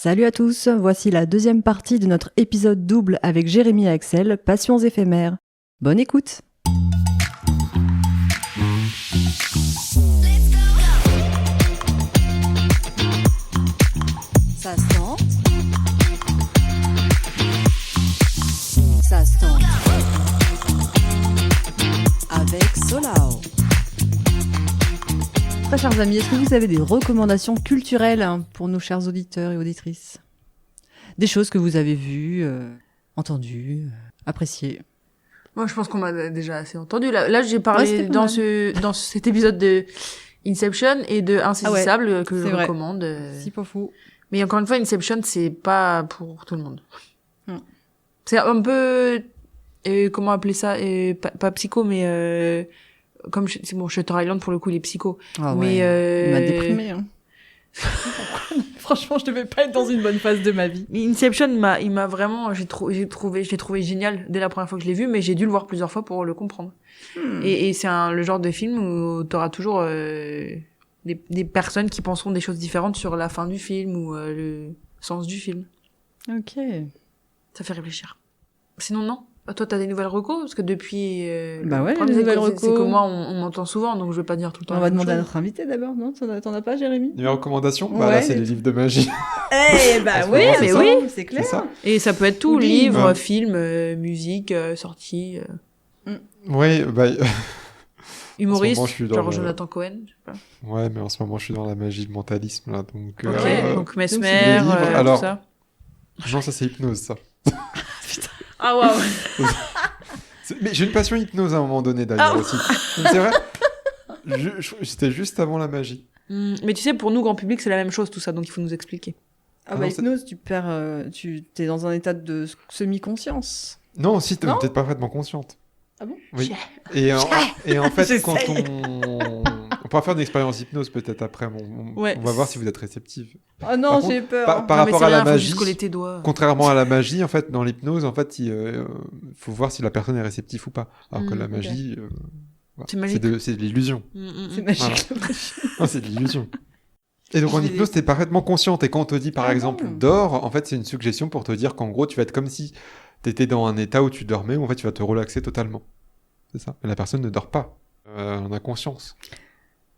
Salut à tous, voici la deuxième partie de notre épisode double avec Jérémy et Axel, Passions éphémères. Bonne écoute. Ça se tente. Ça se tente. Avec Solao. Très chers amis, est-ce que vous avez des recommandations culturelles pour nos chers auditeurs et auditrices ? Des choses que vous avez vues, entendues, appréciées ? Moi, je pense qu'on m'a déjà assez entendu. Là j'ai parlé dans cet épisode de Inception et de Insaisissable que je recommande. C'est pas fou. Mais encore une fois, Inception, c'est pas pour tout le monde. C'est un peu... comment appeler ça pas psycho, mais... comme c'est bon, Shutter Island pour le coup il est psycho, mais il m'a déprimé. Franchement, je devais pas être dans une bonne phase de ma vie. Inception, il m'a vraiment, je l'ai trouvé génial dès la première fois que je l'ai vu, mais j'ai dû le voir plusieurs fois pour le comprendre. Et c'est le genre de film où t'auras toujours des personnes qui penseront des choses différentes sur la fin du film ou le sens du film. Ok. Ça fait réfléchir. Sinon non. Toi, t'as des nouvelles recos? Parce que depuis... les nouvelles recos... C'est que moi, on m'entend souvent, donc je vais pas dire tout le temps. On va demander à notre invité d'abord, non? T'en as pas, Jérémy? Des recommandations? Bah là, c'est les livres de magie. Oui, mais oui, c'est clair. C'est ça. Et ça peut être tout, livres, films, musique, sorties. Oui, humoriste, genre Jonathan Cohen, je sais pas. Ouais, mais en ce moment, je suis dans la magie, le mentalisme, là, donc... donc Mesmer, tout ça. Non, ça, c'est hypnose, ça. Ah waouh. Mais j'ai une passion hypnose à un moment donné d'ailleurs aussi. Donc, c'est vrai. C'était juste avant la magie. Mais tu sais, pour nous grand public, c'est la même chose tout ça, donc il faut nous expliquer. Hypnose, tu t'es dans un état de semi-conscience. Non, si t'es peut-être parfaitement consciente. Ah bon? Oui. Et en fait, quand on pourra faire une expérience hypnose peut-être après. On va voir si vous êtes réceptive. Ah non, j'ai peur. Par rapport à la magie, doigts. Contrairement à la magie, en fait, dans l'hypnose, en fait, il faut voir si la personne est réceptive ou pas. Alors que la magie, c'est magique. C'est de l'illusion. C'est magique. Voilà. Non, c'est de l'illusion. Et donc en hypnose, t'es parfaitement consciente. Et quand on te dit, par exemple, dors, en fait, c'est une suggestion pour te dire qu'en gros, tu vas être comme si t'étais dans un état où tu dormais, où en fait, tu vas te relaxer totalement. C'est ça. Mais la personne ne dort pas. On a conscience.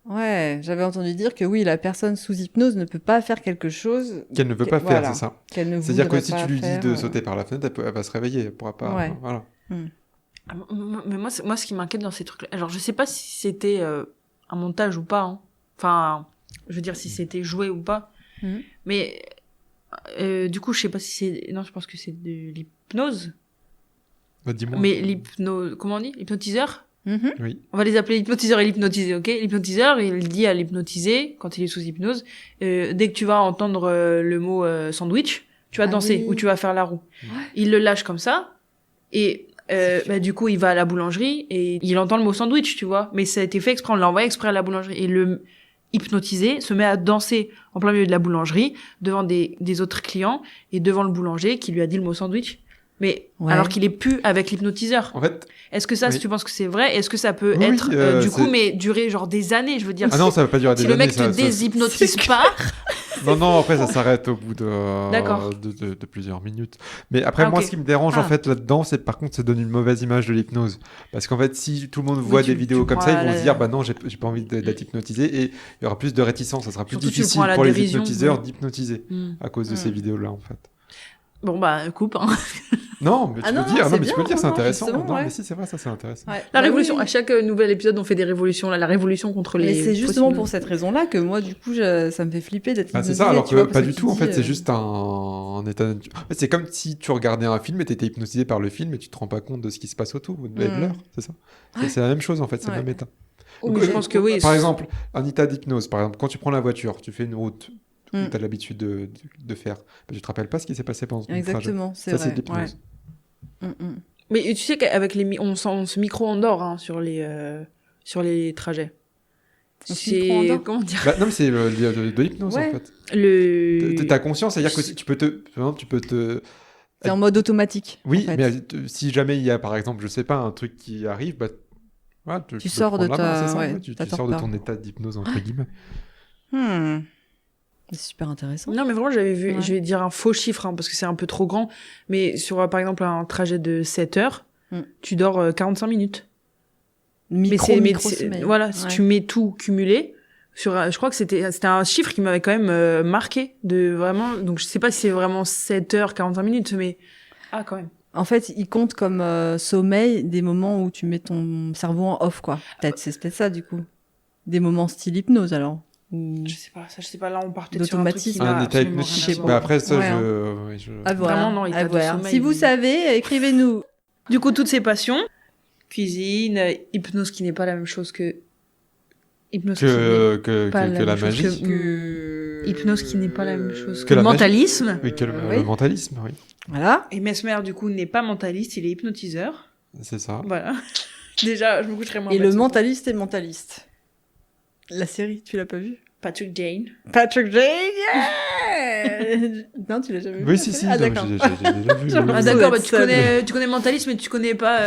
Ouais, j'avais entendu dire que oui, la personne sous hypnose ne peut pas faire quelque chose qu'elle ne veut pas faire, c'est ça. C'est-à-dire que si tu lui dis de faire, sauter par la fenêtre, elle va se réveiller, elle pourra pas. Ouais. Voilà. Mais moi, ce qui m'inquiète dans ces trucs-là, alors je sais pas si c'était un montage ou pas, hein. Enfin, je veux dire si c'était joué ou pas, mais du coup, je sais pas si c'est, non, je pense que c'est de l'hypnose. Bah, dis-moi. Mais l'hypnose, comment on dit, l'hypnotiseur. Oui. On va les appeler l'hypnotiseur et l'hypnotisé, ok? L'hypnotiseur, il dit à l'hypnotisé, quand il est sous hypnose, dès que tu vas entendre le mot sandwich, tu vas danser ou tu vas faire la roue. Ouais. Il le lâche comme ça, et du coup, il va à la boulangerie et il entend le mot sandwich, tu vois. Mais ça a été fait exprès, on l'a envoyé exprès à la boulangerie. Et le hypnotisé se met à danser en plein milieu de la boulangerie, devant des autres clients, et devant le boulanger qui lui a dit le mot sandwich. Mais alors qu'il est plus avec l'hypnotiseur. En fait, est-ce que ça, si tu penses que c'est vrai, est-ce que ça peut être du coup, mais durer genre des années, je veux dire. Ah non, ça va pas durer des années. Si le mec te déshypnotise pas. Non, après ça s'arrête au bout de plusieurs minutes. Mais après moi, ce qui me dérange en fait là-dedans, c'est par contre, ça donne une mauvaise image de l'hypnose. Parce qu'en fait, si tout le monde voit des vidéos comme ça, ils vont se dire, bah non, j'ai pas envie d'être hypnotisé, et il y aura plus de réticence. Ça sera plus difficile pour les hypnotiseurs d'hypnotiser à cause de ces vidéos-là, en fait. Bon coupe. Hein. Non, mais tu peux dire, tu peux dire, c'est intéressant. Non, mais si c'est vrai, ça c'est intéressant. Ouais. La révolution. À chaque nouvel épisode, on fait des révolutions. Là, la révolution contre les. Mais c'est justement pour cette raison-là que moi, du coup, ça me fait flipper d'être hypnotisée. C'est ça, alors que pas du tout. En fait, c'est juste un état. En fait, c'est comme si tu regardais un film et t'étais hypnotisé par le film et tu te rends pas compte de ce qui se passe autour, de l'heure, c'est ça. C'est la même chose en fait, c'est le même état. Donc, je pense que oui. Par exemple, un état d'hypnose. Par exemple, quand tu prends la voiture, tu fais une route. Tu as l'habitude de faire. Tu te rappelles pas ce qui s'est passé pendant ton trajet. Exactement, c'est vrai. Ça, c'est de l'hypnose. Mais tu sais qu'avec on se micro-endort sur les trajets. C'est comment dire non, mais c'est de l'hypnose en fait. T'as conscience, c'est-à-dire que tu peux te. C'est en mode automatique. Oui, en fait. Mais si jamais il y a par exemple, je sais pas, un truc qui arrive, tu sors de ta. Tu sors de ton état d'hypnose entre guillemets. C'est super intéressant. Non, mais vraiment, j'avais vu, je vais dire un faux chiffre, hein, parce que c'est un peu trop grand, mais sur, par exemple, un trajet de 7 heures, tu dors 45 minutes. Voilà, si tu mets tout cumulé, je crois que c'était un chiffre qui m'avait quand même marqué, de vraiment, donc je sais pas si c'est vraiment 7 heures, 45 minutes, mais, quand même. En fait, il compte comme sommeil des moments où tu mets ton cerveau en off, quoi. C'est peut-être ça, du coup. Des moments style hypnose, alors. Je sais pas, là, on partait sur un truc qui un état hypnotique. Mais après, ça, À voir. Vraiment, non, état de sommeil. Si vous savez, écrivez-nous. Du coup, toutes ces passions, cuisine, hypnose qui n'est pas la même chose que... Hypnose que la magie. Hypnose qui n'est pas la même chose que le mentalisme. Oui, le mentalisme, oui. Voilà. Et Mesmer, du coup, n'est pas mentaliste, il est hypnotiseur. C'est ça. Voilà. Déjà, je me coucherai moins. Et le mentaliste est mentaliste. La série, tu l'as pas vue? Patrick Jane, yeah. Non, tu l'as jamais vu? Oui, si. Ah, d'accord. J'ai déjà vu. Ah, d'accord, bah, tu connais mentaliste, mais tu connais pas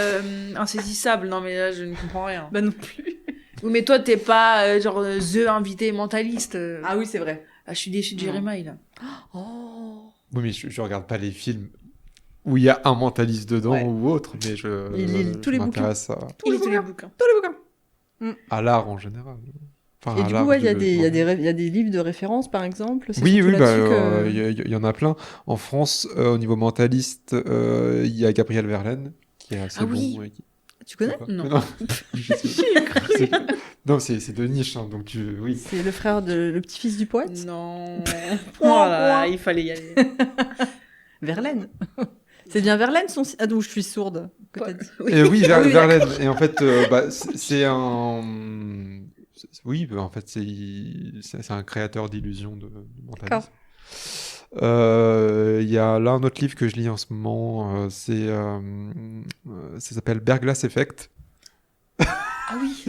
insaisissable. Non, mais là, je ne comprends rien. Bah non plus. Oui, mais toi, t'es pas genre the invité mentaliste. Ah oui, c'est vrai. Ah, je suis déçue de Jérémy, là. Oh. Oui, mais je regarde pas les films où il y a un mentaliste dedans ou autre, mais il lit tous les bouquins. Tous les bouquins. À l'art en général. Enfin, et du coup, il y a des livres de référence, par exemple. Oui, il y en a plein. En France, au niveau mentaliste, il y a Gabriel Verlaine, qui est assez bon. Tu connais? Non. Non, c'est de niche, hein, donc oui. C'est le frère le petit-fils du poète? Non. Voilà, il fallait y aller. Verlaine. C'est bien Verlaine son... Ah donc je suis sourde. Oui, Verlaine. Et en fait, c'est un... Oui, en fait, c'est un créateur d'illusions de mentalisme. Il y a là un autre livre que je lis en ce moment, ça s'appelle Berglas Effect. Ah oui.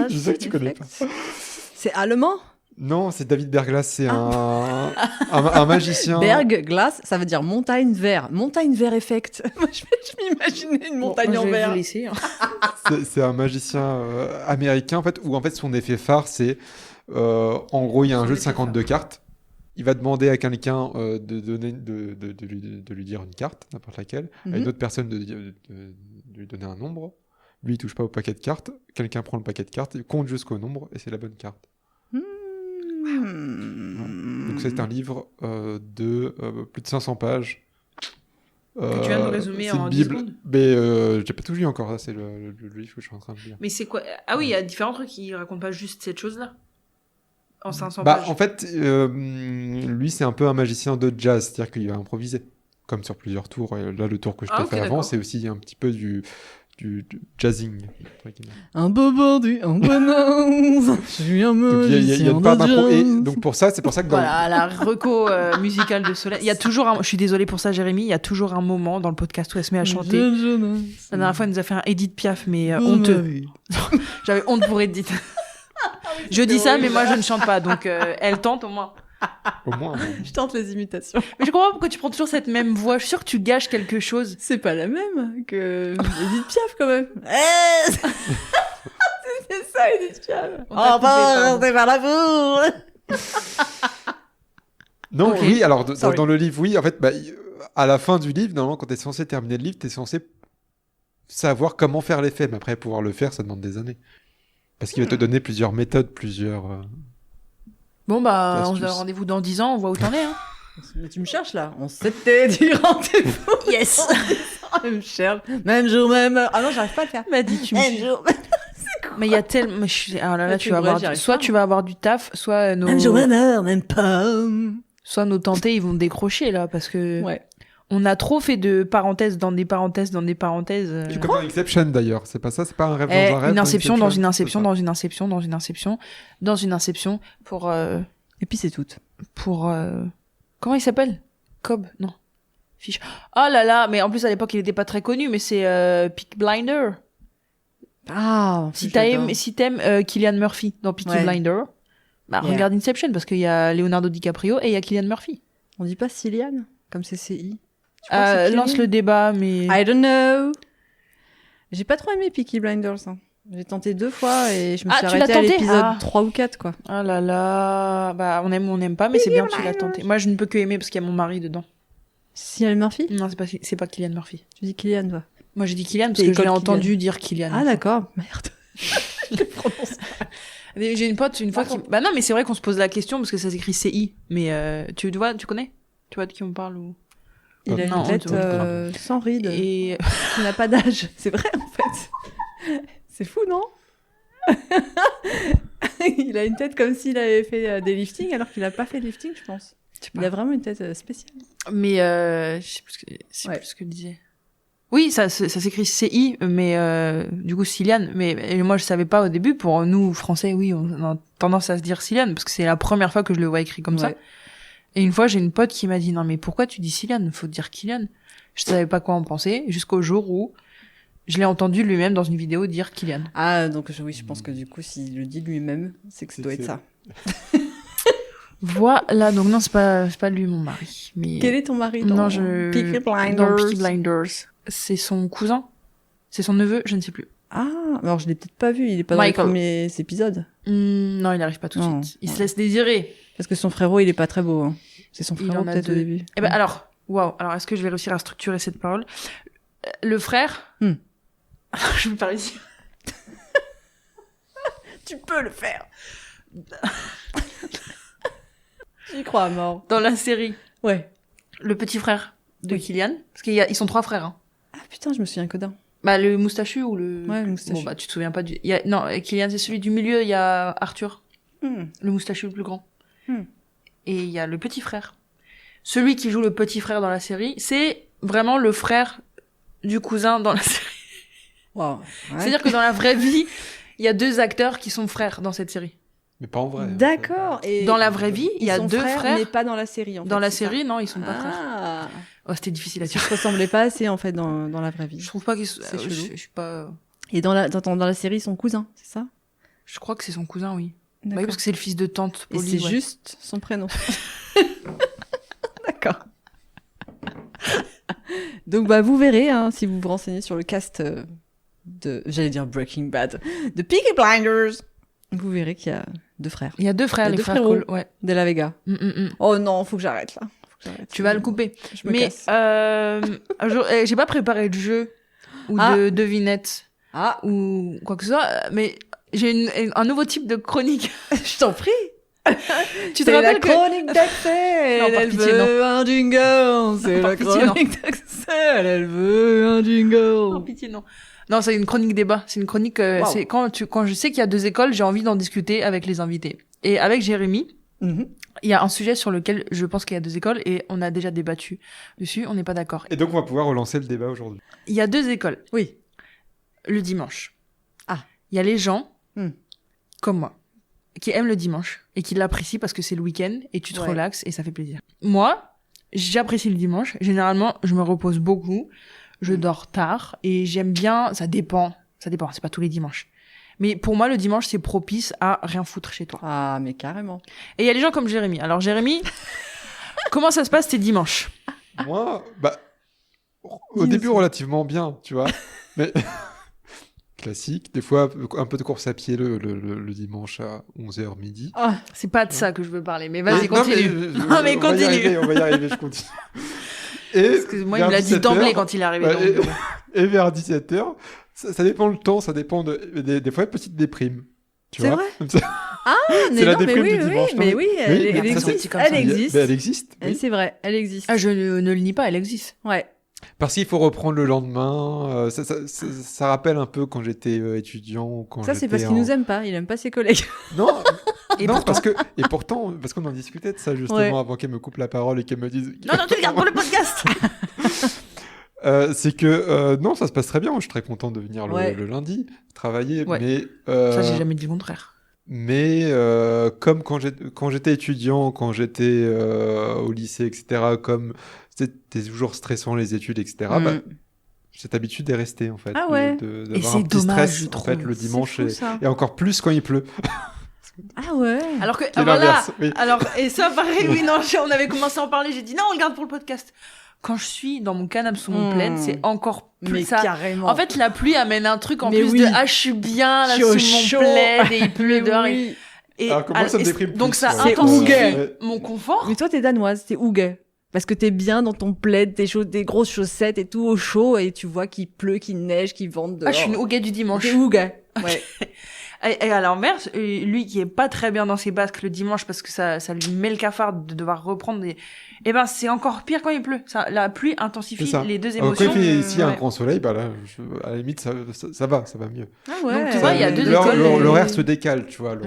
Je sais que tu connais pas. C'est allemand? Non, c'est David Berglas, c'est un magicien. Berglas, ça veut dire montagne vert. Montagne vert effect. Moi, je m'imaginais une montagne en verre. C'est un magicien américain, en fait, où en fait son effet phare, c'est en gros, il y a un jeu de 52 cartes. Il va demander à quelqu'un de lui dire une carte, n'importe laquelle, à une autre personne de lui donner un nombre. Lui, il touche pas au paquet de cartes. Quelqu'un prend le paquet de cartes, il compte jusqu'au nombre, et c'est la bonne carte. Donc c'est un livre de plus de 500 pages. Que tu vas nous résumer en 10 secondes. Mais j'ai pas tout lu encore, c'est le livre que je suis en train de lire. Mais c'est quoi? Ah oui, il y a différents trucs qui racontent pas juste cette chose-là. En 500 pages. En fait, lui, c'est un peu un magicien de jazz, c'est-à-dire qu'il va improviser, comme sur plusieurs tours. Et là, le tour que je t'ai fait avant, c'est aussi un petit peu du jazzing. Un beau bordu, un bonhomme, je suis un magicien de jazz. Et donc pour ça, c'est pour ça que voilà, la reco musicale de Solène. Il y a toujours je suis désolée pour ça, Jérémy, il y a toujours un moment dans le podcast où elle se met à chanter. La dernière fois, elle nous a fait un Edith Piaf, mais honteux. J'avais honte pour Edith. Je dis ça, mais moi, je ne chante pas, donc elle tente au moins. Au moins. Je tente les imitations. Mais je comprends pas pourquoi tu prends toujours cette même voix. Je suis sûre que tu gâches quelque chose. C'est pas la même que Edith Piaf, quand même. C'est ça, Edith Piaf. On c'est par la boue. Non, okay. Oui, alors dans le livre, oui, en fait, à la fin du livre, normalement, quand t'es censé terminer le livre, t'es censé savoir comment faire l'effet. Mais après, pouvoir le faire, ça demande des années. Parce qu'il va te donner plusieurs méthodes, plusieurs... Bon, on se donne rendez-vous dans 10 ans, on voit où t'en es. Hein. Mais tu me cherches, là. On s'était dit rendez-vous. Yes. Je me cherche. Même jour, même heure. Ah non, j'arrive pas à le faire. M'a dit, tu me même jour. C'est cool. Mais il y a tellement... Alors là, tu vas avoir... Soit tu vas avoir du taf, soit nos... Même jour, même heure, même pas. Soit nos tantés, ils vont décrocher, là, parce que... Ouais. On a trop fait de parenthèses dans des parenthèses dans des parenthèses. C'est comme un Inception d'ailleurs, c'est pas ça, c'est pas un rêve dans un rêve. Une inception dans une inception dans une inception dans une inception dans une inception pour. Et puis c'est tout. Pour comment il s'appelle? Cobb, non. Fiche. Oh là là, mais en plus à l'époque il était pas très connu, mais c'est Peaky Blinder. Ah. Si t'aimes Cillian Murphy dans Peaky Blinder, regarde Inception parce qu'il y a Leonardo DiCaprio et il y a Cillian Murphy. On dit pas Cillian comme CCI. Lance le débat, mais... I don't know. J'ai pas trop aimé Peaky Blinders. Hein. J'ai tenté 2 fois et je me Ah, suis tu l'as arrêtée à tenté l'épisode Ah. 3 ou 4, quoi. Ah là là. Bah, on aime ou on n'aime pas, mais c'est bien que tu l'as tenté. Moi, je ne peux que aimer parce qu'il y a mon mari dedans. Cillian Murphy? Non, c'est pas Cillian Murphy. Tu dis Kylian, toi. Moi, j'ai dit Kylian parce C'est que je l'ai Kylian. entendu dire Kylian. Ah, d'accord. Merde. J'ai une pote, une fois qui... Bah non, mais c'est vrai qu'on se pose la question parce que ça s'écrit CI. Mais tu vois, tu connais? Tu vois de qui on parle ou... Il a Non, une tête sans rides. Et... Il n'a pas d'âge. C'est vrai, en fait. C'est fou, non? Il a une tête comme s'il avait fait des liftings, alors qu'il n'a pas fait de lifting, je pense. Il a vraiment une tête spéciale. Mais je sais plus ce que je disais. Oui, ça s'écrit CI, mais du coup Cillian. Mais moi, je savais pas au début. Pour nous, Français, oui, on a tendance à se dire Cillian, parce que c'est la première fois que je le vois écrit comme ça. Et une fois, j'ai une pote qui m'a dit, non mais pourquoi tu dis Cillian? Faut dire Kylian. Je savais pas quoi en penser, jusqu'au jour où je l'ai entendu lui-même dans une vidéo dire Kylian. Ah, donc oui, je pense que du coup, s'il le dit lui-même, c'est que ça doit être ça. Voilà, donc non, c'est pas lui mon mari. Mais... Quel est ton mari dans Peaky Blinders? Dans Peaky Blinders. C'est son cousin? C'est son neveu? Je ne sais plus. Ah, alors je l'ai peut-être pas vu, il est pas dans les premiers épisodes. Non, il arrive pas tout de suite. Il se laisse désirer. Parce que son frérot, il est pas très beau. Hein. C'est son frérot peut-être au début. Eh ben alors, waouh. Alors est-ce que je vais réussir à structurer cette parole? Le frère. Je vais pas réussir. Tu peux le faire. J'y crois à mort. Dans la série. Ouais. Le petit frère de Kylian. Parce qu'ils sont 3 frères. Hein. Ah putain, je me souviens que d'un. Bah le moustachu ou le... Ouais, le moustachu. Bon bah tu te souviens pas du... Non, Kylian c'est celui du milieu, il y a Arthur. Le moustachu le plus grand. Et il y a le petit frère. Celui qui joue le petit frère dans la série, c'est vraiment le frère du cousin dans la série. Wow. Ouais. C'est-à-dire que dans la vraie vie, il y a 2 acteurs qui sont frères dans cette série. Mais pas en vrai. D'accord. Et dans la vraie vie, il y a 2 frères. Mais pas dans la série, en fait. Dans la série, non, ils sont pas frères. Ah. Oh, c'était difficile à dire. Ils se ressemblaient pas assez, en fait, dans la vraie vie. Je trouve pas qu'ils sont... C'est chelou. Je suis pas... Et dans la série, son cousin, c'est ça? Je crois que c'est son cousin, oui. Bah oui, parce que c'est le fils de tante Polly. Et c'est juste son prénom. D'accord. Donc, bah, vous verrez, hein, si vous vous renseignez sur le cast j'allais dire Breaking Bad, de Peaky Blinders. Vous verrez qu'il y a 2 frères. Il y a 2 frères, les frères Cole, ouais. De la Vega. Oh non, faut que j'arrête là. Tu vas le couper. Je me casse. J'ai pas préparé de jeu ou de devinette ou quoi que ce soit, mais j'ai un nouveau type de chronique. Je t'en prie. Tu te rappelles la chronique d'Axel. Non, elle veut un jingle. C'est la chronique d'Axel. Elle veut un jingle. Non, pitié, non. Non, c'est une chronique débat. C'est une chronique, c'est quand je sais qu'il y a 2 écoles, j'ai envie d'en discuter avec les invités. Et avec Jérémy, il y a un sujet sur lequel je pense qu'il y a 2 écoles et on a déjà débattu dessus, on n'est pas d'accord. Et donc on va pouvoir relancer le débat aujourd'hui. Il y a 2 écoles. Oui. Le dimanche. Ah. Il y a les gens, comme moi, qui aiment le dimanche et qui l'apprécient parce que c'est le week-end et tu te relaxes et ça fait plaisir. Moi, j'apprécie le dimanche. Généralement, je me repose beaucoup. Je dors tard et j'aime bien, ça dépend, c'est pas tous les dimanches. Mais pour moi, le dimanche, c'est propice à rien foutre chez toi. Ah, mais carrément. Et il y a les gens comme Jérémy. Alors, Jérémy, comment ça se passe tes dimanches? Moi, au début, relativement bien, tu vois. Mais classique. Des fois, un peu de course à pied le dimanche à 11h midi. Ah, c'est pas de ça que je veux parler, mais vas-y, continue. Non, mais continue. On va y arriver, je continue. Et excuse-moi, il me l'a dit d'emblée quand il est arrivé. Et vers 17h, ça dépend le temps, ça dépend des fois, petite déprime. C'est vrai? Ah, c'est la déprime du dimanche. Mais oui, elle existe. Elle existe. Elle existe. C'est vrai, elle existe. Ah, je ne le nie pas, elle existe. Ouais. Parce qu'il faut reprendre le lendemain. Ça rappelle un peu quand j'étais étudiant. Ça, c'est parce qu'il nous aime pas. Il aime pas ses collègues. Non, parce qu'on en discutait de ça justement avant qu'elle me coupe la parole et qu'elle me dise. Non, tu regardes pour le podcast. C'est que non, ça se passe très bien. Moi, je suis très content de venir le lundi travailler, mais ça, j'ai jamais dit le contraire. Mais comme quand j'étais étudiant, quand j'étais au lycée, etc., comme c'était toujours stressant les études, etc., cette habitude est restée en fait. Ah ouais. Et c'est un petit dommage, stress, je trouve. En fait, le dimanche et encore plus quand il pleut. Ah ouais. Alors que, C'est l'inverse, oui. Alors, et ça, pareil, oui, non, on avait commencé à en parler, j'ai dit, non, on le garde pour le podcast. Quand je suis dans mon canapé sous mon plaid, c'est encore plus mais ça. Carrément. En fait, la pluie amène un truc en Mais plus oui. de, je suis bien, là, Je suis sous au mon chaud. plaid, et il pleut dehors. Oui. Et, Alors que moi, ça me déprime plus. donc ça C'est intensifie Houguet. mon confort. Mais toi, t'es danoise, t'es Houguet. Parce que t'es bien dans ton plaid, tes grosses chaussettes et tout au chaud, et tu vois qu'il pleut, qu'il neige, qu'il vente dehors. Ah, je suis une Houguet du dimanche. T'es Houguet. Ouais. Et à l'inverse, lui qui est pas très bien dans ses baskets le dimanche parce que ça lui met le cafard de devoir reprendre et ben c'est encore pire quand il pleut. La pluie intensifie les deux émotions. Quand il y a un grand soleil, bah là, à la limite, ça va mieux. Ah ouais. Donc, tu vois, il y a deux écoles. L'horaire se décale, tu vois.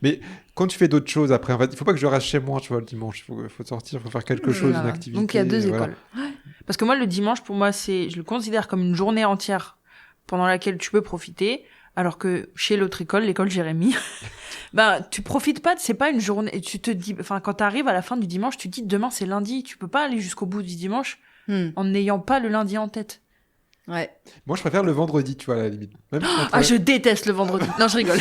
Mais quand tu fais d'autres choses après, en fait, il faut pas que je reste chez moi, tu vois, le dimanche. Il faut sortir, il faut faire quelque chose, une activité. Donc il y a deux écoles. Parce que moi, le dimanche, pour moi, je le considère comme une journée entière pendant laquelle tu peux profiter. Alors que chez l'autre école, l'école Jérémy, tu profites pas, c'est pas une journée, tu te dis, quand t'arrives à la fin du dimanche, tu te dis demain c'est lundi, tu peux pas aller jusqu'au bout du dimanche en n'ayant pas le lundi en tête. Ouais. Moi, je préfère le vendredi, tu vois, à la limite. Même je déteste le vendredi. Non, je rigole.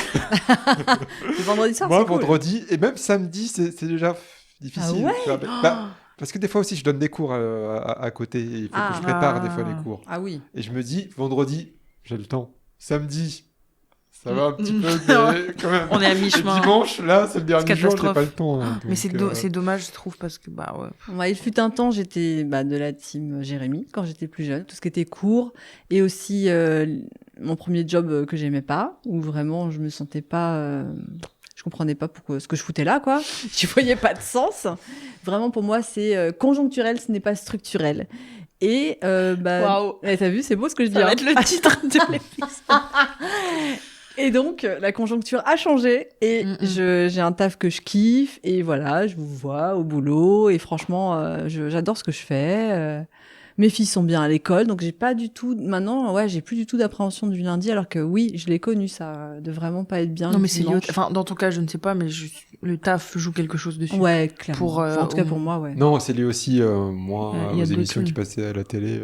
Le vendredi soir, moi, c'est cool. vendredi, et même samedi, c'est déjà difficile. Ah ouais. Tu vois. Parce que des fois aussi, je donne des cours à côté, et il faut que je prépare des fois les cours. Ah oui. Et je me dis, vendredi, j'ai le temps. Samedi, ça va un petit peu, mais quand même. On est à mi-chemin. Dimanche, là, c'est le dernier jour, j'ai catastrophe. pas le temps. Hein, Mais donc, c'est dommage, je trouve, parce que Ouais, il fut un temps, j'étais de la team Jérémy quand j'étais plus jeune, tout ce qui était cours et aussi mon premier job que j'aimais pas, où vraiment je me sentais pas, je comprenais pas pourquoi ce que je foutais là, quoi. Je voyais pas de sens. Vraiment pour moi c'est conjoncturel, ce n'est pas structurel. Et Waouh. t'as vu, c'est beau ce que je dis. Ça va être le titre de l'épisode. Et donc, la conjoncture a changé et j'ai un taf que je kiffe et voilà, je vous vois au boulot et franchement, j'adore ce que je fais. Mes filles sont bien à l'école, donc j'ai pas du tout, maintenant, j'ai plus du tout d'appréhension du lundi, alors que oui, je l'ai connu ça, de vraiment pas être bien. Non, mais c'est lié dans ton cas, je ne sais pas, mais le taf joue quelque chose dessus. Ouais, clairement. En tout cas, pour moi, ouais. Non, c'est lié aussi, moi, aux émissions trucs qui passaient à la télé.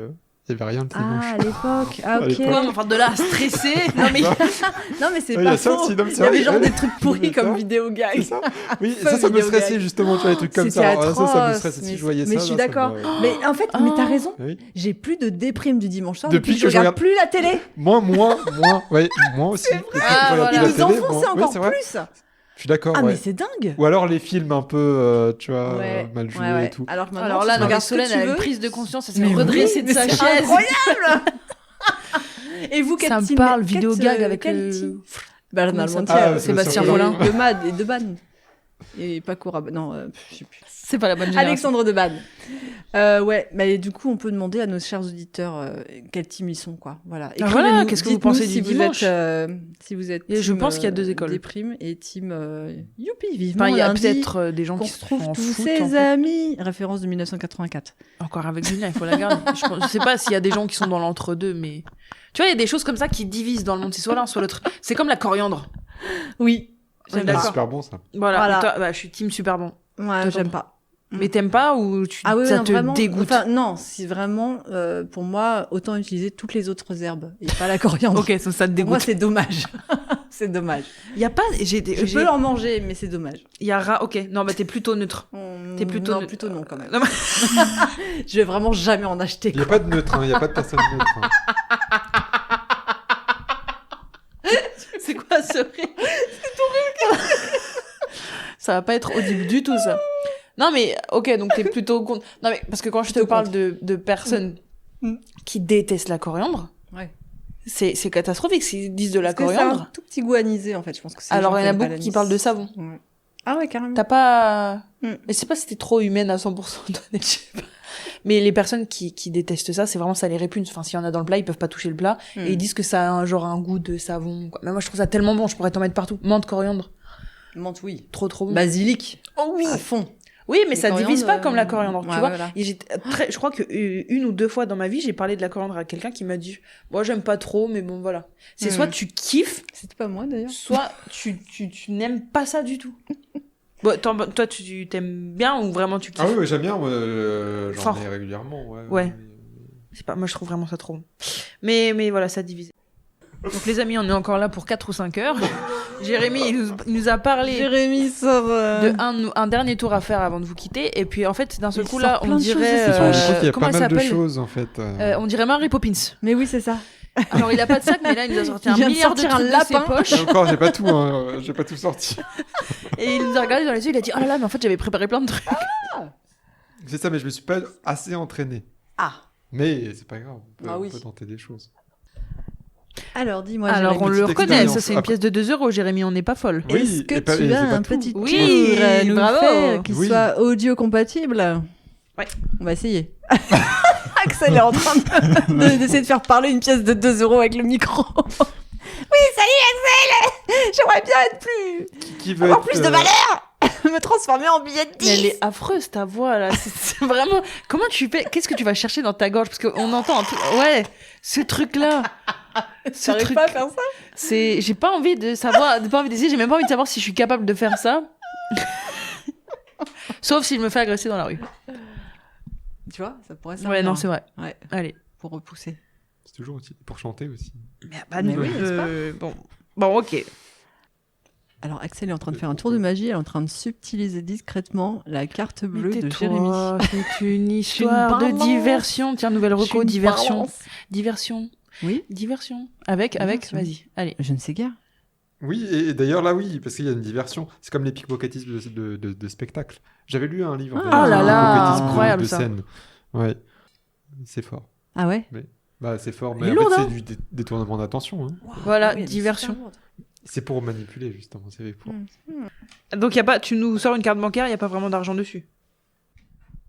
Il n'y avait rien le dimanche. Ah, à l'époque. Ah, ok. Enfin, de là à stresser. Non, mais, non, mais c'est il y pas a ça faux. aussi, non, Il y avait genre des trucs pourris comme vidéo gag. C'est ça. Oui, ça me stressait justement, tu vois, les trucs comme ça. Ça me stressait si je voyais ça. Mais je suis d'accord. Mais en fait, mais t'as raison. Oui. J'ai plus de déprime du dimanche soir Depuis que je regarde plus la télé. Moi aussi. Depuis que je regarde Et la les télé, enfants, c'est encore vrai. plus. Je suis d'accord. Ah, mais c'est dingue. Ou alors les films un peu, tu vois, mal joués et tout. Alors là, regarde Solène, elle a une prise de conscience, elle s'est redressée de sa chaise. Incroyable. Et vous, quel ça team, me parle, vidéo gag avec quel team Bernard Comment Montiel, Sébastien Paulin, Paulin. Deban et Deban. Et pas Courab, non, je sais plus. C'est pas la bonne génération. Alexandre Deban. Ouais, mais du coup, on peut demander à nos chers auditeurs quel team ils sont, quoi. Voilà. Voilà, qu'est-ce que vous pensez du dimanche si vous êtes et je pense qu'il y a deux écoles. Déprime et team youpi, vivement il y a lundi, peut-être des gens qu'on qui se retrouvent s'en tous foutent, ses amis. Référence de 1984. Encore avec Julien, il faut la garder. Je sais pas s'il y a des gens qui sont dans l'entre-deux, mais tu vois, il y a des choses comme ça qui divisent dans le monde. C'est soit l'un, soit l'autre. C'est comme la coriandre. Oui. C'est super bon, ça. Voilà. Toi, je suis team super bon. Ouais, j'aime pas. Mais t'aimes pas ou ça te vraiment, dégoûte? Enfin, non, c'est vraiment, pour moi, autant utiliser toutes les autres herbes et pas la coriandre. Ok, ça te dégoûte. Pour moi, c'est dommage. C'est dommage. Il y a pas, je peux en manger, mais c'est dommage. Il y a ok. Non, t'es plutôt neutre. T'es plutôt non, neutre. plutôt non, quand même. Non, je vais vraiment jamais en acheter. Il y a pas de neutre, il y a pas de personne neutre. C'est quoi ce rire? C'est ton rire. Ça va pas être audible du tout, ça. Non, mais, ok, donc t'es plutôt contre. Non, mais, parce que quand je te parle de personnes qui détestent la coriandre, c'est catastrophique s'ils disent de la coriandre. C'est un tout petit goût anisé, en fait, je pense que c'est. Alors, il y en a beaucoup qui parlent de savon. Ouais. Ah ouais, carrément. T'as pas. Mais c'est pas si t'es trop humaine à 100%, je sais pas. Mais les personnes qui détestent ça, c'est vraiment ça les répugne. Enfin, s'il y en a dans le plat, ils peuvent pas toucher le plat. Et ils disent que ça a un goût de savon, quoi. Mais moi, je trouve ça tellement bon, je pourrais t'en mettre partout. Menthe, coriandre. Menthe, oui. Trop bon. Basilic. Oh oui. À fond. Oui, mais ça divise pas comme la coriandre, tu vois. Voilà. Et je crois que une ou deux fois dans ma vie, j'ai parlé de la coriandre à quelqu'un qui m'a dit, moi, j'aime pas trop, mais bon, voilà. C'est soit tu kiffes. C'était pas moi, d'ailleurs. Soit tu n'aimes pas ça du tout. Bon, toi, tu t'aimes bien ou vraiment tu kiffes? Ah oui, j'aime bien, j'en ai régulièrement, ouais. C'est pas, moi, je trouve vraiment ça trop bon. Mais voilà, ça divise. Donc, les amis, on est encore là pour 4 ou 5 heures. Jérémy, il nous a parlé. Jérémy sort de un dernier tour à faire avant de vous quitter. Et puis en fait, d'un seul coup là, on dirait. Il y a pas mal de choses en fait. On dirait Mary Poppins. Mais oui, c'est ça. Alors il a pas de sac, mais là il nous a sorti un milliard de trucs de ses poches. Et encore, j'ai pas tout, j'ai pas tout sorti. Et il nous a regardé dans les yeux, il a dit oh là là, mais en fait j'avais préparé plein de trucs. C'est ça, mais je me suis pas assez entraîné. Ah. Mais c'est pas grave, on peut tenter des choses. Alors dis-moi. Alors on le reconnaît, ça c'est une pièce de 2 €, Jérémy, on n'est pas folle. Oui, est-ce que tu as un petit tour à nous faire qui soit audio compatible? Ouais. On va essayer. Axel est en train d'essayer de faire parler une pièce de 2 € avec le micro. Oui, salut Axel. J'aimerais bien être avoir plus de valeur. Me transformer en billet de 10. Mais elle est affreuse ta voix là, c'est vraiment. Comment tu fais? Qu'est-ce que tu vas chercher dans ta gorge? Parce qu'on entend ouais, ce truc là. T'arrives pas à faire ça? J'ai pas envie de savoir, d'essayer, j'ai même pas envie de savoir si je suis capable de faire ça. Sauf s'il me fait agresser dans la rue. Tu vois, ça pourrait servir. Ouais, non, c'est vrai. Ouais. Allez. Pour repousser. C'est toujours utile. Pour chanter aussi. Mais oui, Bon, ok. Alors Axel est en train de faire un tour de magie, elle est en train de subtiliser discrètement la carte bleue de tais-toi, Jérémy. C'est une histoire de diversion. Tiens, nouvelle reco, diversion. Diversion. Oui. Diversion. Avec, vas-y, allez. Je ne sais guère. Oui, et d'ailleurs là, oui, parce qu'il y a une diversion. C'est comme les pickpocketismes de spectacle. J'avais lu un livre. Ah là là, pickpocketisme incroyable de ça. scène. Ouais, c'est fort. Ah ouais. Bah c'est fort, mais en en fait fait c'est du détournement d'attention. Hein. Wow, voilà, oui, C'est diversion. pour manipuler justement, c'est pour. Donc y a pas, tu nous sors une carte bancaire, il y a pas vraiment d'argent dessus.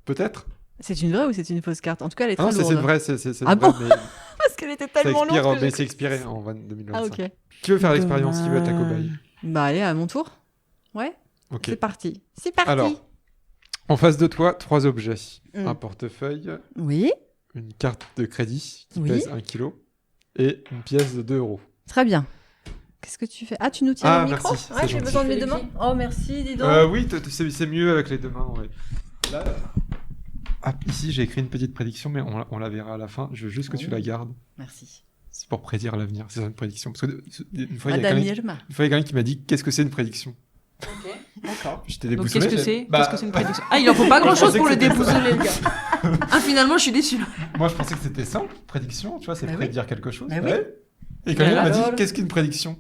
Peut-être. C'est une vraie ou c'est une fausse carte? En tout cas, elle est très Non, lourde. c'est une vraie, c'est une Ah vraie, bon mais Parce qu'elle était ça tellement expire, lourde. mais c'est expiré en 2025. Ah ok. Qui veut faire l'expérience? Qui veut être la cobaye? Bah allez, à mon tour. Ouais. Ok. C'est parti. C'est parti. Alors, en face de toi, 3 objets. Mm. Un portefeuille, Oui. une carte de crédit qui Oui. pèse 1 kg et une pièce de 2 €. Très bien. Qu'est-ce que tu fais? Ah, tu nous tiens le micro? merci, Ouais, c'est j'ai gentil. besoin de mes deux mains. Oh, merci, dis donc. Oui, c'est mieux avec les deux mains. Ouais. Là, ici, j'ai écrit une petite prédiction, mais on la verra à la fin. Je veux juste que tu la gardes. Merci. C'est pour prédire l'avenir. C'est ça une prédiction. Parce que une fois, il y a Madame quelqu'un Irma. qui m'a dit qu'est-ce que c'est une prédiction. Ok. D'accord. J'étais Donc déboussolé. qu'est-ce que c'est? Bah, Qu'est-ce que c'est une prédiction? Ah, il en faut pas grand chose pensais pour que le c'était déboussoler, le gars. Ah, finalement, je suis déçue. Moi, je pensais que c'était simple, prédiction. Tu vois, c'est Bah oui. prédire quelque chose. Bah oui. Ouais. Et quelqu'un m'a dit alors qu'est-ce qu'une prédiction?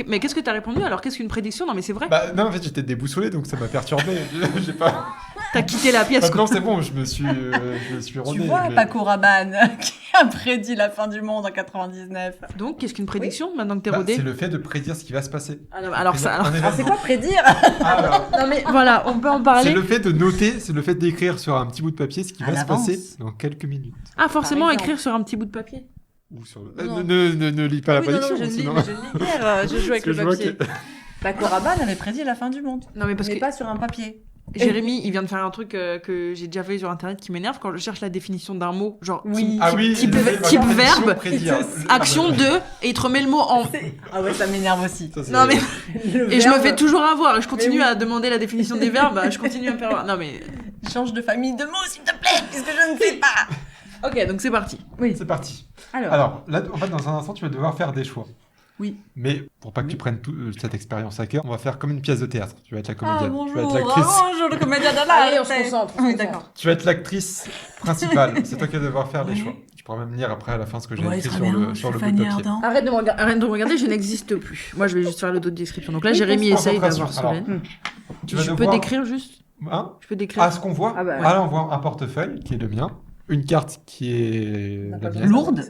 Mais qu'est-ce que t'as répondu alors? Qu'est-ce qu'une prédiction? Non, mais c'est vrai. Bah, non, en fait, j'étais déboussolé, donc ça m'a perturbé. J'ai pas. T'as quitté la pièce, quoi. Maintenant, c'est bon, je me suis Tu remis. vois mais- Paco Rabanne qui a prédit la fin du monde en 99. Donc, qu'est-ce qu'une prédiction maintenant que t'es Bah, rodé? c'est le fait de prédire ce qui va se passer. Ah, non, alors ça. Un événement. C'est quoi prédire? Alors, Non, mais voilà, on peut en c'est parler. le fait de noter, c'est le fait d'écrire sur un petit bout de papier ce qui À va se l'avance. passer dans quelques minutes. Ah, forcément, Par exemple. écrire sur un petit bout de papier. Ou sur le... Non. ne lis pas la Oui, non, prédiction, je ne lis, sinon... mais je ne lis guère. Je joue avec Parce que le je vois papier. Paco Rabanne avait prédit la fin du monde. Non, mais parce Mais que pas sur un papier. Jérémy, il vient de faire un truc que j'ai déjà fait sur internet qui m'énerve quand je cherche la définition d'un mot, genre Oui. Ah oui, type- le fait, type voilà, prédiction, verbe, prédire. action de, et il te remet le mot en. Ah ouais, ça m'énerve aussi. Ça, c'est- Non, mais. Le Et je me verbe, fais toujours avoir. Je continue Mais oui. à demander la définition des verbes. Je continue à me faire avoir. Non, mais. Change de famille de mots, s'il te plaît, puisque je ne sais pas. Ok, donc c'est parti. Oui. C'est parti. Alors. Alors, là, en fait, dans un instant, tu vas devoir faire des choix. Oui. Mais pour pas que tu prennes cette expérience à cœur, on va faire comme une pièce de théâtre. Tu vas être la Ah, comédienne. bonjour. Tu vas être l'actrice. Bonjour, le comédien d'Anna. Allez, on se concentre. Oui, d'accord. Tu vas être l'actrice principale. C'est toi qui vas devoir faire les choix. Tu pourras même lire après à la fin ce que j'ai écrit sur le bout de papier. Arrête de me regarder, je n'existe plus. Moi, je vais juste faire le dos de description. Donc là, Jérémy essaye d'avoir Alors, Solène. tu vas Je peux devoir- décrire juste. Hein? Je peux décrire. Ah, ce qu'on voit. Ah bah, ouais. Là, on voit un portefeuille qui est le mien, une carte qui est la mienne, Lourde.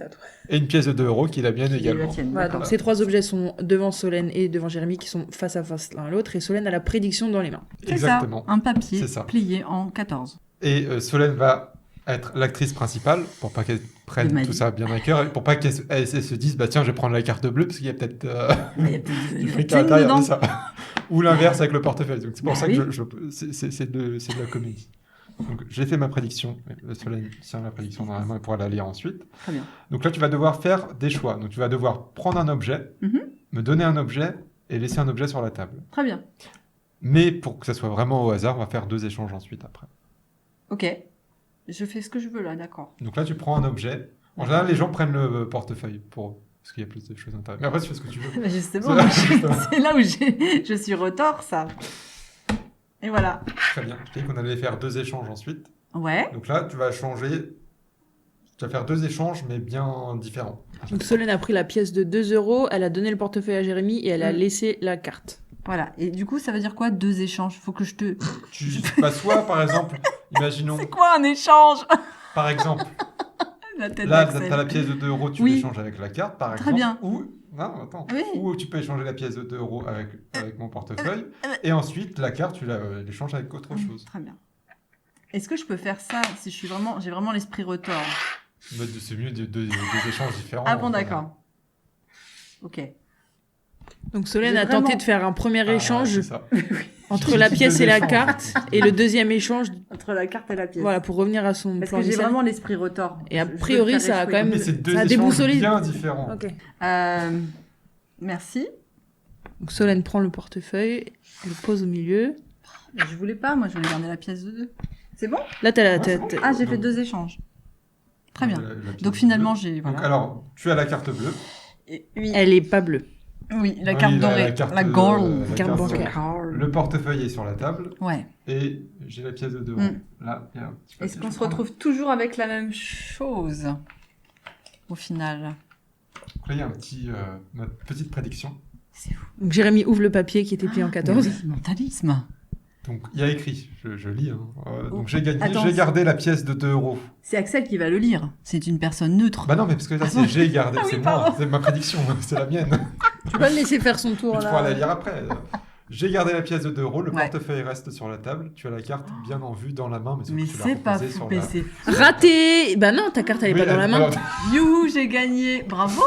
et une pièce de 2 € qui est la mienne Et la également. tienne, Voilà, d'accord. donc ces trois objets sont devant Solène et devant Jérémy qui sont face à face l'un à l'autre et Solène a la prédiction dans les mains. C'est Exactement. ça, un papier C'est ça. plié en 14. Et Solène va être l'actrice principale pour pas qu'elle De prenne ma tout vie. ça bien à cœur et pour pas qu'elle se dise bah tiens je vais prendre la carte bleue parce qu'il y a peut-être Il y a peut-être du des fric à thunes l'intérieur dedans. c'est ça. Ou l'inverse avec le portefeuille. Donc c'est pour Bah ça oui. que c'est de la comédie. Donc j'ai fait ma prédiction. Solène tient la prédiction dans la main et pourra la lire ensuite. Très bien. Donc là tu vas devoir faire des choix. Donc tu vas devoir prendre un objet, Mhm. me donner un objet et laisser un objet sur la table. Très bien. Mais pour que ça soit vraiment au hasard, on va faire 2 échanges ensuite après. Ok. Je fais ce que je veux là, d'accord. Donc là, tu prends un objet. En général, les gens prennent le portefeuille pour eux. parce qu'il y a plus de choses intéressantes. Mais après, tu fais ce que tu veux. Mais justement, c'est là où je suis retort, ça. Et voilà. Très bien. Je t'ai dit qu'on allait faire 2 échanges ensuite. Ouais. Donc là, tu vas changer. Tu vas faire 2 échanges, mais bien différents. Donc Solène a pris la pièce de 2 €, elle a donné le portefeuille à Jérémy et elle a laissé la carte. Voilà. Et du coup, ça veut dire quoi 2 échanges? Faut que je te... Bah, soit, par exemple, imaginons... C'est quoi un échange? Par exemple, la tête là, d'Axel. t'as la pièce de 2 €, tu l'échanges avec la carte, par exemple. Très bien. Ou... Non, attends. Oui. Ou tu peux échanger la pièce de 2 € avec mon portefeuille. Et ensuite, la carte, tu l'échanges avec autre chose. Très bien. Est-ce que je peux faire ça si j'ai vraiment l'esprit retors? Mais c'est mieux des échanges différents. Ah bon, d'accord. Ok. Donc Solène a tenté de faire un premier échange ça. entre la pièce et la carte, et le deuxième échange entre la carte et la pièce. Voilà, pour revenir à son Parce plan que j'ai initial. vraiment l'esprit retors. Et a priori, ça a quand même... Mais c'est 2 ça a échanges déboussolé. bien différents. Ok. Merci. Donc Solène prend le portefeuille, elle le pose au milieu. Mais je voulais pas, moi je voulais garder la pièce de 2. C'est bon? Là, t'as la Ouais, tête. c'est bon. Ah, j'ai fait 2 échanges. Très bien. La pièce Donc finalement, bleue. j'ai... Donc Voilà. alors, tu as la carte bleue. Oui. Elle est pas bleue. Oui, la Oui, carte dorée. carte, La gold. la Carte carte bancaire. dorée. Le portefeuille est sur la table. Ouais. Et j'ai la pièce de 2 €. Là, il y a un petit Est-ce papier, qu'on je se prends. retrouve toujours avec la même chose au final? Donc là, il y a notre petite prédiction. C'est fou. Donc Jérémy ouvre le papier qui était plié en 14. Mentalisme. Donc, il y a écrit, je lis. Hein. Oh. Donc, j'ai gagné, Attends, j'ai gardé la pièce de 2 €. C'est Axel qui va le lire. C'est une personne neutre. Bah non, mais parce que là, c'est j'ai gardé, oui, c'est pardon. moi, c'est ma prédiction, c'est la mienne. Tu vas le laisser faire son tour Tu pourras la là. lire après. J'ai gardé la pièce de 2 €, le Ouais. portefeuille reste sur la table, tu as la carte bien en vue dans la main, mais, sauf Mais que tu l'as c'est pas reposée fou. sur Mais la... c'est fou. Raté. Bah non, ta carte elle est Oui, pas dans la main. alors, Youhou, j'ai gagné. Bravo.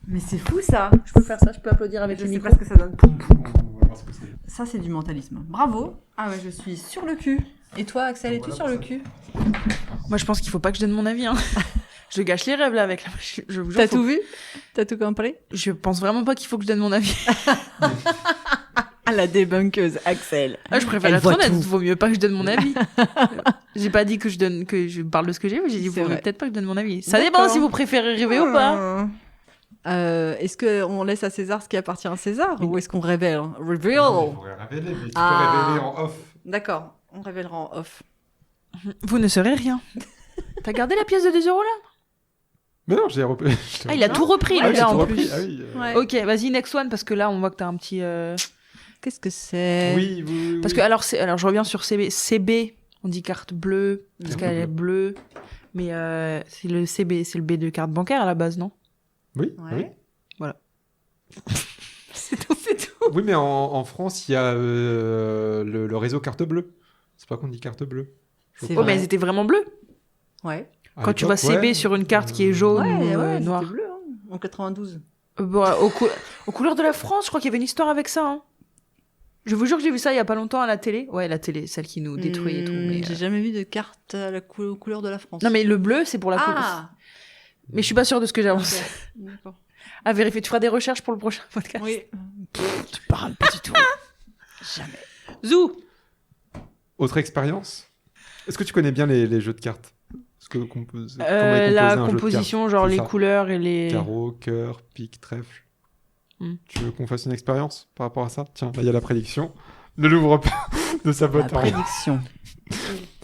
Mais c'est fou ça. Je peux faire ça, je peux applaudir avec Je le sais micro. pas ce que ça donne. on va voir ce que c'est. Ça, c'est du mentalisme. Bravo. Ah ouais, je suis sur le cul. Et toi, Axel, es-tu Voilà sur pour le ça. cul? Moi, je pense qu'il faut pas que je donne mon avis. Hein. Je gâche les rêves là avec la. Je vous jure, T'as faut- tout vu? T'as tout compris? Je pense vraiment pas qu'il faut que je donne mon avis. Ah, la débunkeuse, Axel. Ah, je préfère Elle être voit honnête. tout. Vaut mieux pas que je donne mon avis. J'ai pas dit que je parle de ce que j'ai. J'ai dit C'est vaut mieux vrai. peut-être pas que je donne mon avis. Ça D'accord. dépend si vous préférez rêver ou pas. Est-ce qu'on laisse à César ce qui appartient à César ou est-ce qu'on révèle? Il Reveal. faudrait révéler, mais tu Ah. peux révéler en off. D'accord, on révélera en off. Vous ne saurez rien. T'as gardé la pièce de 2 € là? Mais non, j'ai repris. Ah, il a tout repris Ouais, le j'ai gars tout en repris. plus. Ah oui. Ouais. Ok, vas-y next one parce que là on voit que t'as un petit. Qu'est-ce que c'est? Oui, oui. Parce que alors je reviens sur CB, on dit carte bleue parce Carte qu'elle est bleue, mais c'est le CB, c'est le B de carte bancaire à la base, non? Oui, Ouais. oui. C'est tout, c'est tout. Oui, mais en France, il y a le réseau carte bleue. C'est pas qu'on dit carte bleue. Je C'est crois. Oh, mais vrai. elles étaient vraiment bleues. Ouais. À Quand tu vois l'époque, CB ouais. sur une carte qui est jaune Ouais, ou ouais, noire. c'était bleu, hein, en 92. Bon, aux couleurs de la France, je crois qu'il y avait une histoire avec ça. Hein. Je vous jure que j'ai vu ça il y a pas longtemps à la télé. Ouais, la télé, celle qui nous détruit et tout. Mais, J'ai jamais vu de carte à la couleur de la France. Non, mais le bleu, c'est pour la couleur. Ah. Mais je suis pas sûre de ce que j'avance. Ok, d'accord. À vérifier, tu feras des recherches pour le prochain podcast. Oui. Tu parles pas du tout. Jamais. Zou. Autre expérience. Est-ce que tu connais bien les jeux de cartes? Comment est composé La un jeu de composition, cartes genre C'est les ça. couleurs et les. Carreau, cœur, pique, trèfle. Tu veux qu'on fasse une expérience par rapport à ça? Tiens, là, il y a la prédiction. Ne l'ouvre pas, ne La sabote rien. prédiction.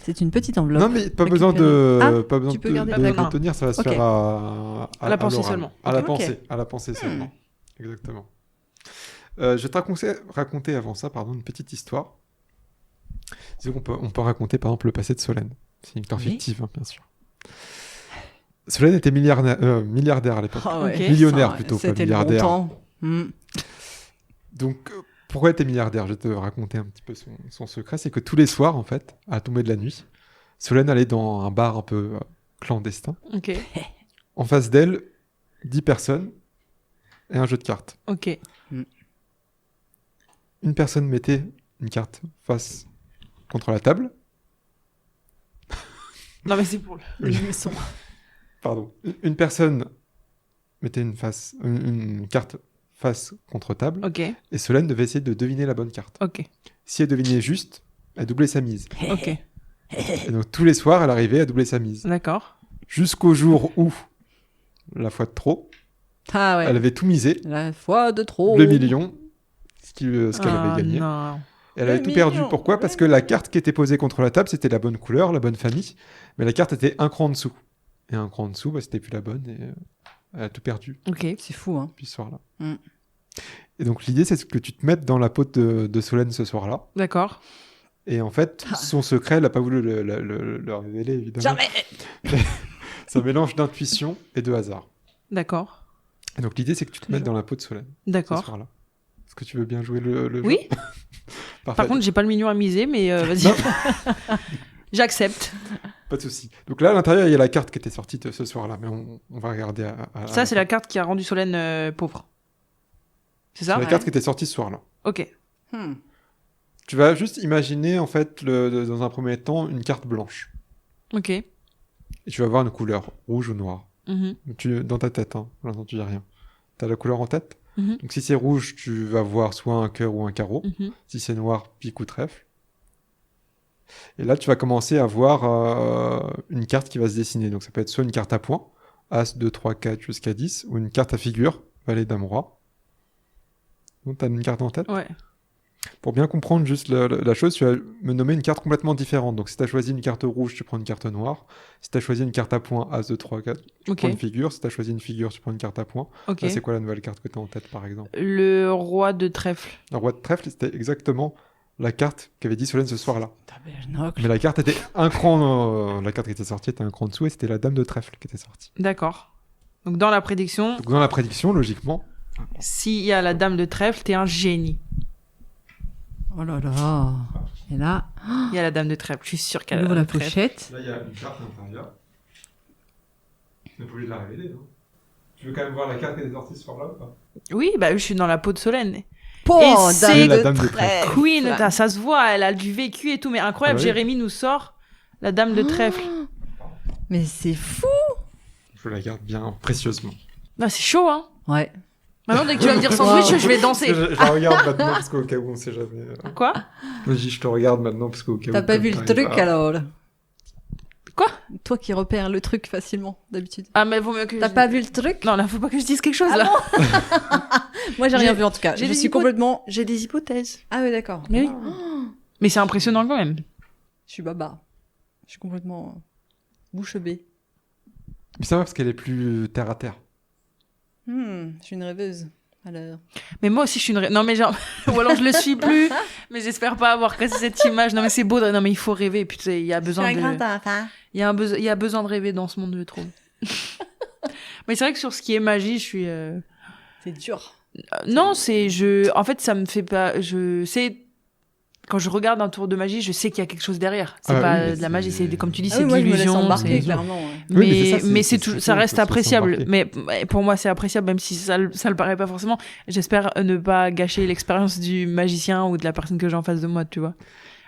C'est une petite enveloppe. Non, mais pas besoin de, Ah, pas besoin tu peux de, garder de ta main. tenir, ça va se Ok. faire à la pensée l'oral. seulement. À la Ok. pensée, à la pensée seulement. Exactement. Je vais te raconter avant ça, pardon, une petite histoire. Disons qu'on peut raconter par exemple le passé de Solène. C'est une histoire Oui. fictive, hein, bien sûr. Solène était milliardaire à l'époque. Ah ouais. Ok. Millionnaire Ça, plutôt, pas C'était le bon milliardaire. temps. Hmm. Donc, pourquoi elle était milliardaire? Je vais te raconter un petit peu son secret. C'est que tous les soirs, en fait, à la tombée de la nuit, Solène allait dans un bar un peu clandestin. Ok. En face d'elle, 10 personnes et un jeu de cartes. Ok. Une personne mettait une carte face contre la table. Non, mais c'est pour le. Oui. Pardon. Une personne mettait une carte face contre table. Ok. Et Solène devait essayer de deviner la bonne carte. Ok. Si elle devinait juste, elle doublait sa mise. Ok. Et donc tous les soirs, elle arrivait à doubler sa mise. D'accord. Jusqu'au jour où, la fois de trop, Ah ouais. Elle avait tout misé. La fois de trop. Le million, ce qu'elle avait gagné. Non. Elle avait tout perdu. Pourquoi ? Parce que la carte qui était posée contre la table, c'était la bonne couleur, la bonne famille. Mais la carte était un cran en dessous. Et un cran en dessous, c'était plus la bonne. Et elle a tout perdu. Ok. C'est fou, hein. Puis ce soir-là. Mm. Et donc l'idée, c'est que tu te mettes dans la peau de Solène ce soir-là. D'accord. Et en fait, son secret, elle n'a pas voulu le révéler, évidemment. Jamais. C'est un mélange d'intuition et de hasard. D'accord. Et donc l'idée, c'est que tu te mettes dans la peau de Solène ce D'accord. soir-là. Est-ce que tu veux bien jouer le jeu ? Oui. Parfait. Par contre, j'ai pas le million à miser, mais vas-y. J'accepte. Pas de souci. Donc là, à l'intérieur, il y a la carte qui était sortie ce soir-là, mais on va regarder Ça, c'est la carte qui a rendu Solène pauvre. C'est ça ? C'est la carte qui était sortie ce soir-là. Ok. Tu vas juste imaginer, en fait, dans un premier temps, une carte blanche. Ok. Et tu vas voir une couleur, rouge ou noire. Mhm. Dans ta tête, hein. Pour l'instant, tu dis rien. Tu as la couleur en tête. Mhm. Donc si c'est rouge, tu vas voir soit un cœur ou un carreau. Mhm. Si c'est noir, pique ou trèfle. Et là, tu vas commencer à voir une carte qui va se dessiner. Donc ça peut être soit une carte à points, As, 2, 3, 4 jusqu'à 10, ou une carte à figure, Valet, Dame, Roi. Donc tu as une carte en tête. Ouais. Pour bien comprendre juste la chose, tu vas me nommer une carte complètement différente. Donc si tu as choisi une carte rouge, tu prends une carte noire. Si tu as choisi une carte à points, As, 2, 3, 4, tu prends une figure. Si tu as choisi une figure, tu prends une carte à points. Ok. Là, c'est quoi la nouvelle carte que tu as en tête, par exemple ? Le roi de trèfle. Le roi de trèfle, c'était exactement la carte qu'avait dit Solène ce soir-là. Tabernacle. Mais la carte était un cran... la carte qui était sortie était un cran dessous et c'était la dame de trèfle qui était sortie. D'accord. Donc dans la prédiction, Donc dans la prédiction, logiquement... s'il y a la dame de trèfle, t'es un génie. Oh là là. Et là, Il y a la dame de trèfle, je suis sûre qu'elle on a ouvre la la dame de trèfle. pochette. Là, il y a une carte à l'intérieur. Tu n'es pas obligé de la révéler, non ? Tu veux quand même voir la carte qui est sortie ce soir-là ou pas ? Oui, bah je suis dans la peau de Solène. Oh, Et c'est dame la de dame de trèfle. Queen, ça se voit, elle a du vécu et tout, mais incroyable, Ah bah oui. Jérémy nous sort la dame de trèfle. Mais c'est fou. Je la garde bien précieusement. Bah, c'est chaud, hein. Ouais. Maintenant, dès que tu vas me dire sandwich, je vais danser. Je la regarde maintenant parce qu'au cas où on sait jamais... Quoi ? Je te regarde maintenant parce qu'au cas où... T'as pas vu le truc alors? Quoi ? Toi qui repères le truc facilement, d'habitude. Ah, mais vaut mieux que T'as je... pas vu le truc? Non, là, faut pas que je dise quelque chose, Ah là. bon. Moi, j'ai rien vu en tout cas. j'ai Je des suis complètement. J'ai des hypothèses. Ah oui, d'accord. Mais oui. Mais c'est impressionnant quand même. Je suis baba. Je suis complètement bouche bée. Mais ça va parce qu'elle est plus terre à terre. Je suis une rêveuse. Alors. Mais moi aussi, je suis une... Non, mais genre... Ou alors, je le suis plus. Mais j'espère pas avoir cassé cette image. Non, mais c'est beau. Non, mais il faut rêver. Puis, tu sais, il y a besoin de... Il y a besoin de rêver dans ce monde, je trouve. Mais c'est vrai que sur ce qui est magie, je suis... C'est dur. Non, en fait, ça me fait pas... Je sais... Quand je regarde un tour de magie, je sais qu'il y a quelque chose derrière. C'est pas de la magie, c'est comme tu dis, c'est de moi, l'illusion. Je me laisse embarquer, c'est... clairement. Ouais. Oui, mais c'est ça reste appréciable. Mais... Mais pour moi, c'est appréciable, même si ça le paraît pas forcément. J'espère ne pas gâcher l'expérience du magicien ou de la personne que j'ai en face de moi, tu vois.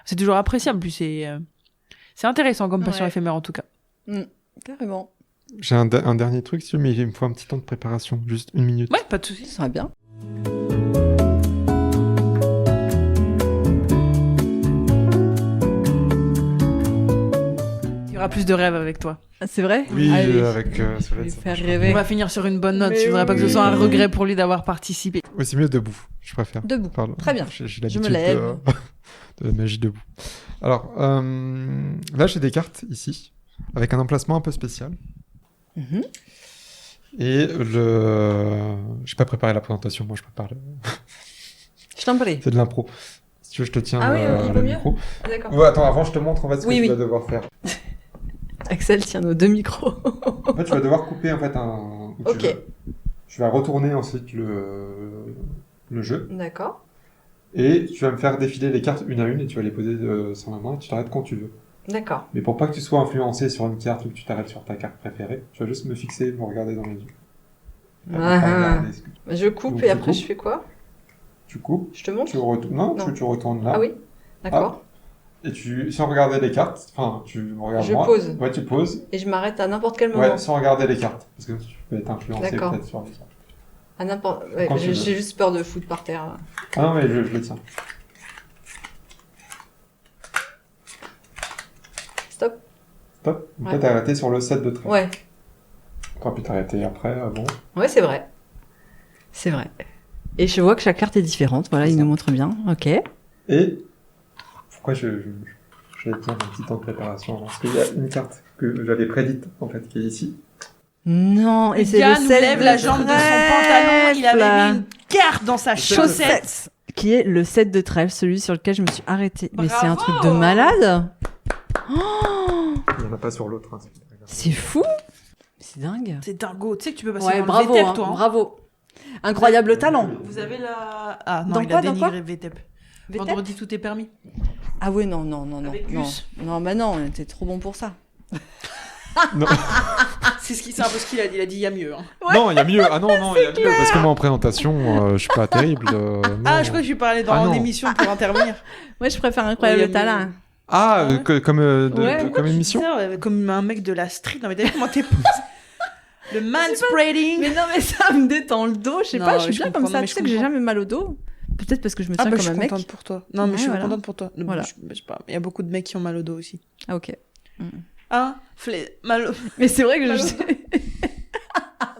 C'est toujours appréciable, puis c'est intéressant comme passion éphémère en tout cas. Carrément. J'ai un dernier truc, mais il me faut un petit temps de préparation, juste 1 minute. Ouais, pas de soucis. Ça serait bien. Il y aura plus de rêves avec toi. C'est vrai? Oui, Allez. avec Solène. Faire rêver. On va finir sur une bonne note. Mais Je voudrais pas que ce oui. soit un regret pour lui d'avoir participé. Oui, c'est mieux debout, je préfère. Debout. Pardon. Très bien. J'ai Je l'habitude me lève. de la magie debout. Alors, là, j'ai des cartes ici, avec un emplacement un peu spécial. Mhm. Et j'ai pas préparé la présentation, moi je prépare Je t'en prie. C'est de l'impro. Si tu veux, je te tiens Ah oui, il vaut le mieux. micro. D'accord. Ouais, attends, avant je te montre en fait ce Oui, que oui. tu vas devoir faire. Axel tient nos 2 micros. En fait, tu vas devoir couper en fait un... Ok. Tu vas retourner ensuite le jeu. D'accord. Et tu vas me faire défiler les cartes une à une et tu vas les poser sur la main et tu t'arrêtes quand tu veux. D'accord. Mais pour pas que tu sois influencé sur une carte ou que tu t'arrêtes sur ta carte préférée, tu vas juste me fixer et me regarder dans les yeux. Pas regarder ce que Je coupe Donc, et tu après coupes. je fais quoi? tu coupes, Je te montre? tu retournes. Non, Non. tu retournes là. Ah oui? D'accord. Et sans regarder les cartes, enfin, tu me regardes Je moi. pose. Ouais, tu poses. Et je m'arrête à n'importe quel moment. Ouais, sans regarder les cartes. Parce que tu peux être influencé D'accord. peut-être sur les cartes. À n'importe. Ouais, Quand tu veux. j'ai juste peur de foutre par terre. Là. Ah non, mais je le tiens. Stop. Stop. Donc Ouais. là, t'es arrêté sur le 7 de trait. Ouais. T'aurais pu t'arrêter après, avant. Ouais, c'est vrai. C'est vrai. Et je vois que chaque carte est différente. Voilà, il nous montre bien. Ok. Et pourquoi j'avais besoin d'un petit temps de préparation? Parce qu'il y a une carte que j'avais prédite, en fait, qui est ici. Non, et c'est gars le nous sel lève la jambe de son pantalon. Il avait mis une carte dans sa chaussette. Qui est le set de trèfle, celui sur lequel je me suis arrêtée. Bravo. Mais c'est un truc de malade. Il n'y en a pas sur l'autre. Hein, c'est fou. C'est dingue. C'est dingo. Tu sais que tu peux passer Ouais, dans bravo, le VTEP, hein, toi. bravo. Incroyable talent. Vous avez la... Ah non, Dans il quoi, a dans dénigré VTEP. Vendredi, tout est permis. Ah ouais, non. Avec Non, Gus. non, bah non, t'es trop bon pour ça. Non. C'est un peu ce qu'il a dit. Il a dit il y a mieux. Hein. Ouais. Non, il y a mieux. Ah non, il y a mieux. Parce que moi, en présentation, je suis pas terrible. Ah, je crois que je lui parlais dans une émission pour intervenir. Moi, je préfère Incroyable talent. Ah, comme Pourquoi émission tu dis ça, comme un mec de la street. Non, mais t'as vu comment t'es... Le manspreading. Mais non, mais ça me détend le dos. Je sais pas, je suis bien comme ça. Tu Tu sais que j'ai jamais mal au dos. Peut-être parce que je me tiens comme un mec. Je suis contente pour toi. Non, mais je suis contente pour toi. Voilà. Je sais pas. Il y a beaucoup de mecs qui ont mal au dos aussi. Ah, ok. Hein mal au... Mais c'est vrai que je sais.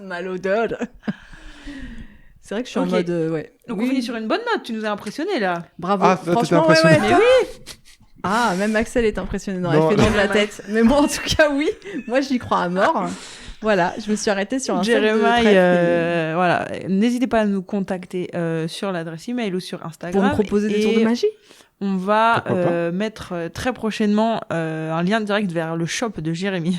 Mal au dos. C'est vrai que je suis en mode. Ouais. Donc on finit sur une bonne note. Tu nous as impressionnés là. Bravo. Ah, franchement, ouais. Mais oui. Ah, même Axel est impressionné. Non, elle fait non de la tête. Mais moi, en tout cas, oui. Moi, j'y crois à mort. Voilà, je me suis arrêtée sur un Jérémy, voilà. N'hésitez pas à nous contacter sur l'adresse email ou sur Instagram. Pour nous proposer des tours de magie. On va mettre très prochainement un lien direct vers le shop de Jérémy.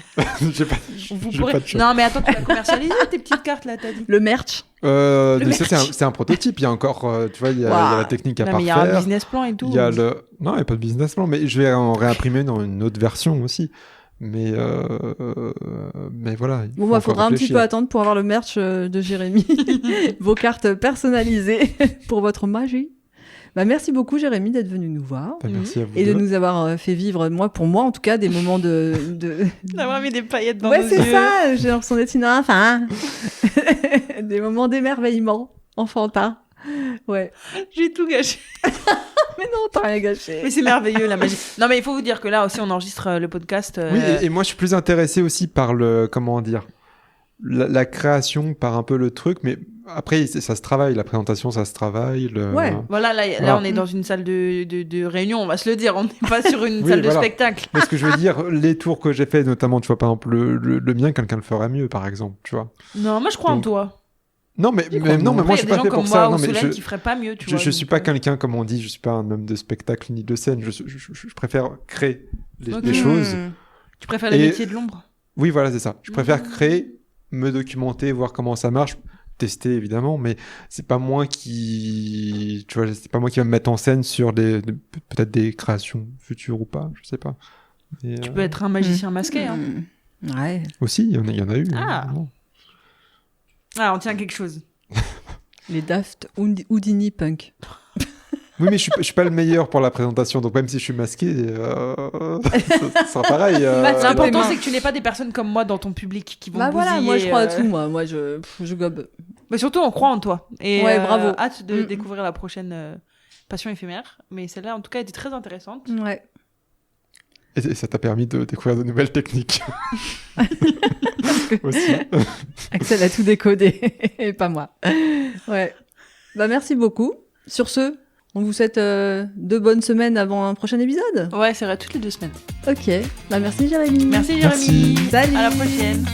J'ai pas de shop. Non, mais attends, tu vas commercialiser tes petites cartes là, t'as dit. Le merch. C'est un prototype. Il y a encore, tu vois, il y a la technique à parfaire. Il y a un business plan et tout. Non, il n'y a pas de business plan, mais je vais en réimprimer dans une autre version aussi. Mais voilà. Bon, il faudra un petit peu attendre pour avoir le merch de Jérémy. Vos cartes personnalisées pour votre magie. Bah, merci beaucoup, Jérémy, d'être venu nous voir. Merci à vous. Et de nous avoir fait vivre, pour moi, en tout cas, des moments d'avoir mis des paillettes dans nos yeux. Ouais, c'est ça. J'ai l'impression d'être une enfant. Des moments d'émerveillement enfantin. Ouais. J'ai tout gâché. Mais non, t'as rien gâché. Mais c'est merveilleux, la magie. Non, mais il faut vous dire que là aussi, on enregistre le podcast. Oui, et moi, je suis plus intéressé aussi par la création, par un peu le truc, mais après, ça se travaille. La présentation, ça se travaille. Ouais. Voilà, là, on est dans une salle de réunion, on va se le dire. On n'est pas sur une salle de spectacle. Mais ce que je veux dire, les tours que j'ai fait, notamment, tu vois, par exemple, le mien, quelqu'un le ferait mieux, par exemple, tu vois. Non, moi, je crois en toi. Non, mais moi, je suis pas fait pour ça. Non, mais qui ferait pas mieux, tu vois. Je suis pas quelqu'un, comme on dit, je suis pas un homme de spectacle ni de scène. Je préfère créer les choses. Tu préfères le métier de l'ombre? Oui, voilà, c'est ça. Je préfère créer, me documenter, voir comment ça marche, tester évidemment, mais c'est pas moi qui, tu vois, c'est pas moi qui va me mettre en scène sur peut-être des créations futures ou pas, je sais pas. Mais, tu peux être un magicien masqué, hein. Ouais. Aussi, il y en a eu. On tient quelque chose. Les Daft Houdini Punk. Oui, mais je suis pas le meilleur pour la présentation, donc même si je suis masqué, ça sera pareil. L'important, c'est que tu n'aies pas des personnes comme moi dans ton public qui vont bousiller. Voilà, moi je crois à tout, moi je gobe. Mais surtout, on croit en toi. Et ouais, bravo. Hâte de découvrir la prochaine passion éphémère. Mais celle-là, en tout cas, était très intéressante. Ouais. Et ça t'a permis de découvrir de nouvelles techniques. Aussi. Axel a tout décodé, et pas moi. Ouais. Bah merci beaucoup. Sur ce, on vous souhaite 2 bonnes semaines avant un prochain épisode. Ouais, c'est vrai, toutes les 2 semaines. Ok. Bah merci Jérémy. Merci Jérémy. Merci. Salut. À la prochaine.